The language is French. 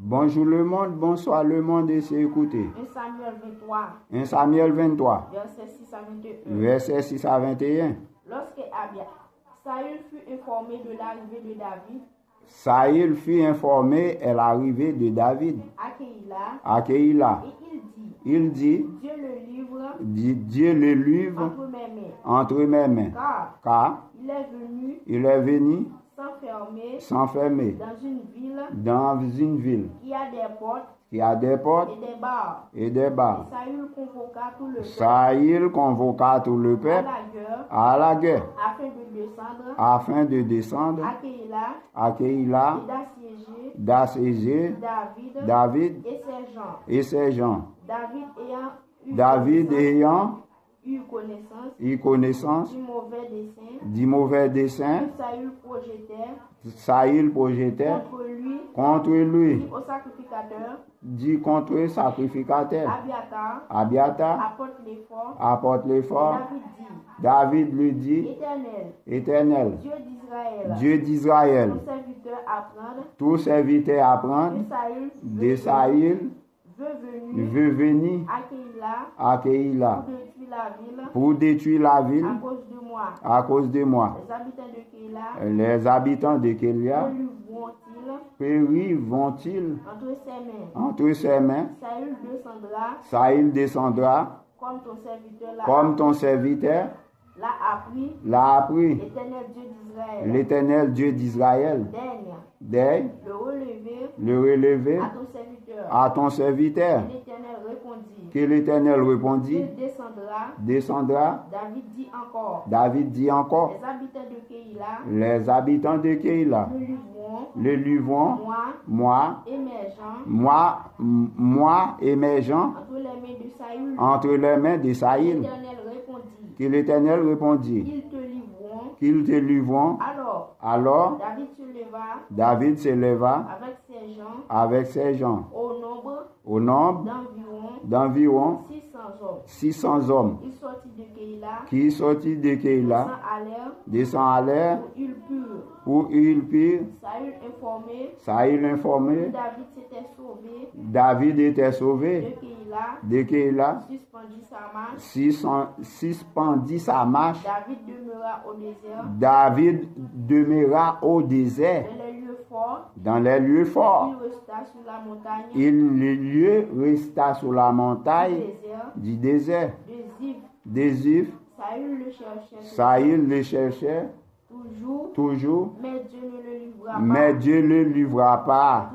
Bonjour le monde, bonsoir le monde et c'est écouté. 1 Samuel 23, 1 Samuel 23, versets 6 à 21. verset 6 à 21. Lorsque Saül fut informé de l'arrivée de David Saül fut informé de l'arrivée de David à Keïla, à Keïla. et il dit, Dieu le livre entre mes mains, entre mes mains, car il est venu s'enfermer dans une ville qui a des portes et des barres. et des barres. Saül convoqua tout le peuple Saül convoqua tout le peuple à la guerre afin de descendre à Keïla et d'assiéger David et ses gens. David ayant eu eu connaissance du mauvais dessein du mauvais dessein que Saül projetait contre lui, dit contre le sacrificateur Abiathar apporte l'effort. David lui dit, Éternel, Dieu d'Israël, tout serviteur à prendre de Saül veut venir à Keïla pour détruire la ville à cause de moi. Les habitants de Keïla périront-ils entre ses mains? Saül descendra comme ton serviteur l'a appris. L'Éternel Dieu d'Israël daigne le relever à ton serviteur. Que l'Éternel répondit, descendra. David dit encore, les habitants de Keïla le livrons, moi et mes gens, entre les mains de Saül. Que l'Éternel répondit, qu'ils te livreront. Alors David se leva avec ses gens au nombre d'environ 600 hommes qui sortit de Keïla, descend à l'air où ils purent. Saül informé, David était sauvé de Keïla, suspendit sa marche. David demeura au désert, dans les lieux forts. Il resta sur la montagne du désert, des Ziph. Saül le cherchait toujours, mais Dieu ne le livra pas.